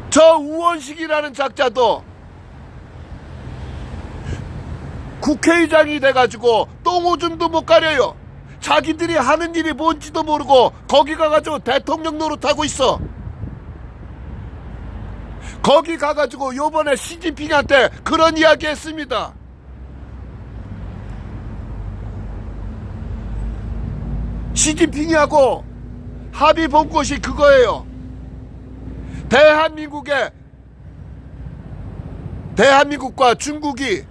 저 우원식이라는 작자도 국회의장이 돼가지고 똥오줌도 못 가려요. 자기들이 하는 일이 뭔지도 모르고 거기 가가지고 대통령 노릇하고 있어. 거기 가가지고 요번에 시진핑한테 그런 이야기 했습니다. 시진핑하고 합의 본 것이 그거예요. 대한민국과 중국이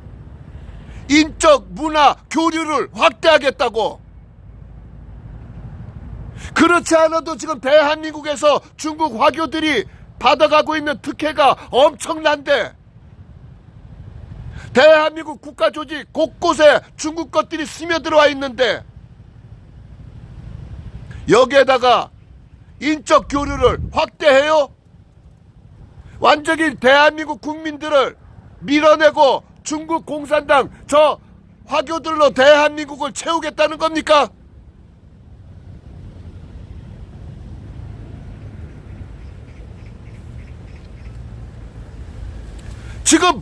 인적 문화 교류를 확대하겠다고. 그렇지 않아도 지금 대한민국에서 중국 화교들이 받아가고 있는 특혜가 엄청난데, 대한민국 국가 조직 곳곳에 중국 것들이 스며들어와 있는데, 여기에다가 인적 교류를 확대해요? 완전히 대한민국 국민들을 밀어내고 중국 공산당 저 화교들로 대한민국을 채우겠다는 겁니까? 지금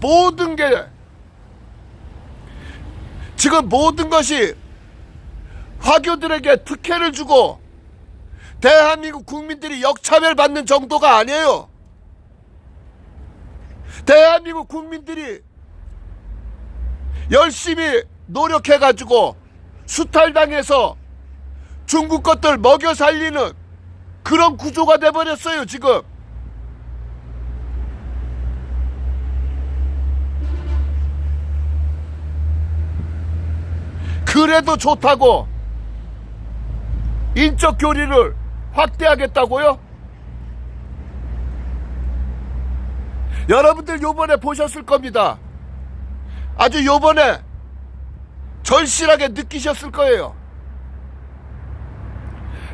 모든 것이 화교들에게 특혜를 주고 대한민국 국민들이 역차별 받는 정도가 아니에요. 대한민국 국민들이 열심히 노력해가지고 수탈당해서 중국 것들 먹여 살리는 그런 구조가 돼버렸어요, 지금. 그래도 좋다고 인적 교류를 확대하겠다고요? 여러분들 요번에 보셨을 겁니다. 아주 요번에 절실하게 느끼셨을 거예요.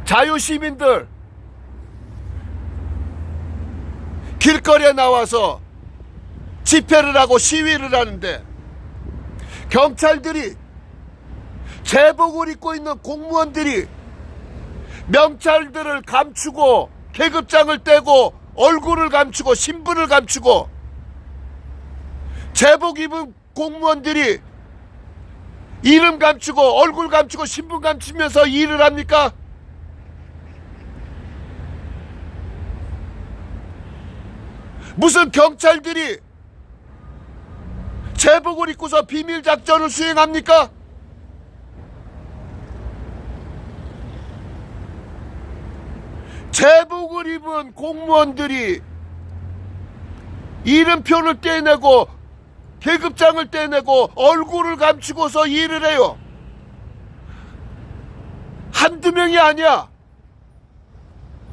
자유시민들 길거리에 나와서 집회를 하고 시위를 하는데, 경찰들이, 제복을 입고 있는 공무원들이 명찰들을 감추고 계급장을 떼고 얼굴을 감추고 신분을 감추고, 제복 입은 공무원들이 이름 감추고 얼굴 감추고 신분 감추면서 일을 합니까? 무슨 경찰들이 제복을 입고서 비밀작전을 수행합니까? 제복을 입은 공무원들이 이름표를 떼내고 계급장을 떼내고 얼굴을 감추고서 일을 해요. 한두 명이 아니야.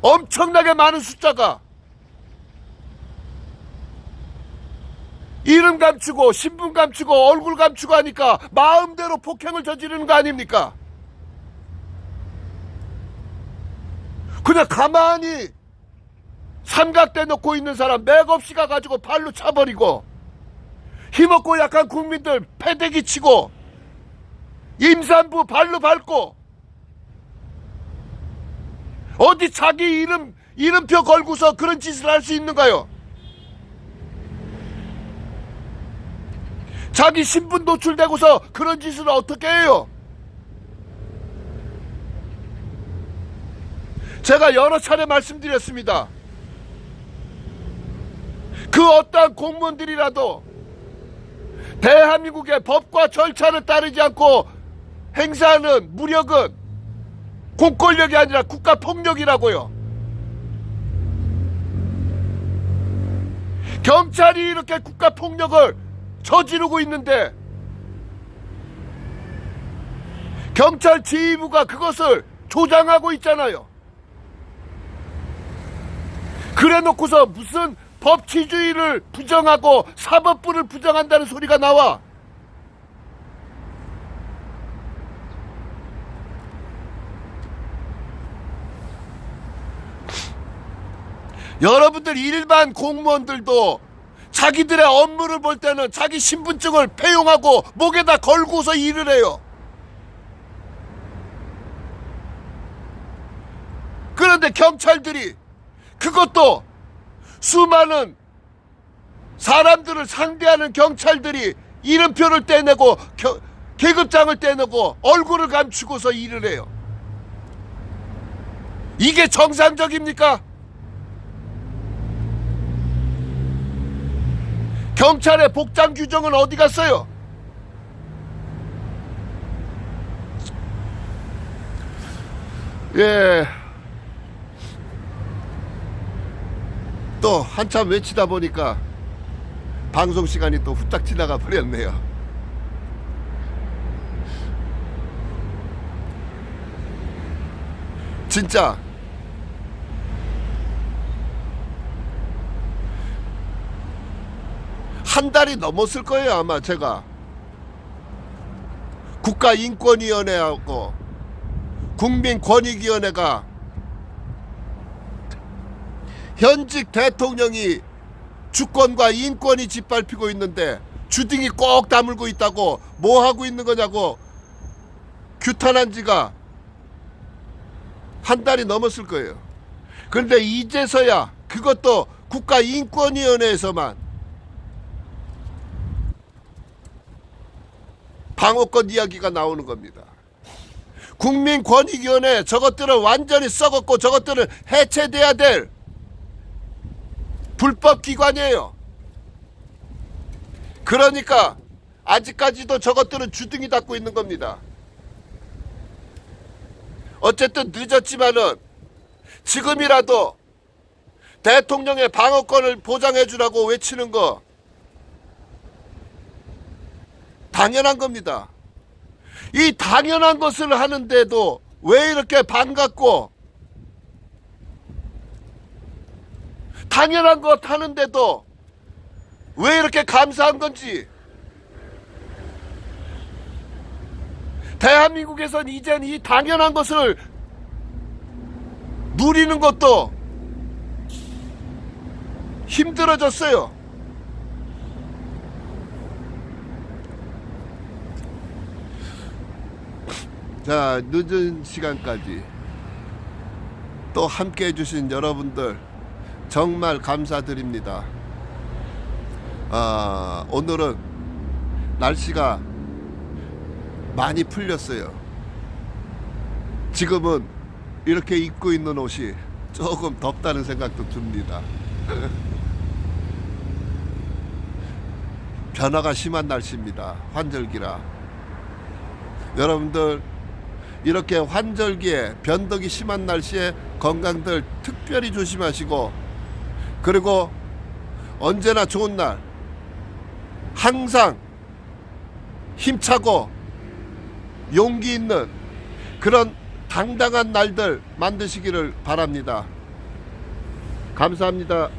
엄청나게 많은 숫자가. 이름 감추고 신분 감추고 얼굴 감추고 하니까 마음대로 폭행을 저지르는 거 아닙니까? 그냥 가만히 삼각대 놓고 있는 사람 맥없이 가가지고 발로 차버리고, 힘없고 약한 국민들 패대기 치고, 임산부 발로 밟고, 어디 자기 이름표 걸고서 그런 짓을 할 수 있는가요? 자기 신분 노출되고서 그런 짓을 어떻게 해요? 제가 여러 차례 말씀드렸습니다. 그 어떠한 공무원들이라도 대한민국의 법과 절차를 따르지 않고 행사하는 무력은 공권력이 아니라 국가폭력이라고요. 경찰이 이렇게 국가폭력을 저지르고 있는데 경찰 지휘부가 그것을 조장하고 있잖아요. 그래 놓고서 무슨 법치주의를 부정하고 사법부를 부정한다는 소리가 나와. 여러분들 일반 공무원들도 자기들의 업무를 볼 때는 자기 신분증을 폐용하고 목에다 걸고서 일을 해요. 그런데 경찰들이 그것도 수많은 사람들을 상대하는 경찰들이 이름표를 떼내고 계급장을 떼내고 얼굴을 감추고서 일을 해요. 이게 정상적입니까? 경찰의 복장 규정은 어디 갔어요? 예. 또 한참 외치다 보니까 방송 시간이 또 후딱 지나가 버렸네요. 진짜 한 달이 넘었을 거예요. 아마 제가 국가인권위원회하고 국민권익위원회가 현직 대통령이 주권과 인권이 짓밟히고 있는데 주둥이 꼭 다물고 있다고 뭐 하고 있는 거냐고 규탄한 지가 한 달이 넘었을 거예요. 그런데 이제서야 그것도 국가인권위원회에서만 방어권 이야기가 나오는 겁니다. 국민권익위원회 저것들은 완전히 썩었고 저것들은 해체돼야 될 불법기관이에요. 그러니까 아직까지도 저것들은 주둥이 닫고 있는 겁니다. 어쨌든 늦었지만은 지금이라도 대통령의 방어권을 보장해 주라고 외치는 거 당연한 겁니다. 이 당연한 것을 하는데도 왜 이렇게 반갑고 당연한 것 하는데도 왜 이렇게 감사한 건지. 대한민국에선 이젠 이 당연한 것을 누리는 것도 힘들어졌어요. 자, 늦은 시간까지 또 함께 해주신 여러분들 정말 감사드립니다. 오늘은 날씨가 많이 풀렸어요. 지금은 이렇게 입고 있는 옷이 조금 덥다는 생각도 듭니다. 변화가 심한 날씨입니다. 환절기라. 여러분들 이렇게 환절기에 변덕이 심한 날씨에 건강들 특별히 조심하시고, 그리고 언제나 좋은 날 항상 힘차고 용기 있는 그런 당당한 날들 만드시기를 바랍니다. 감사합니다.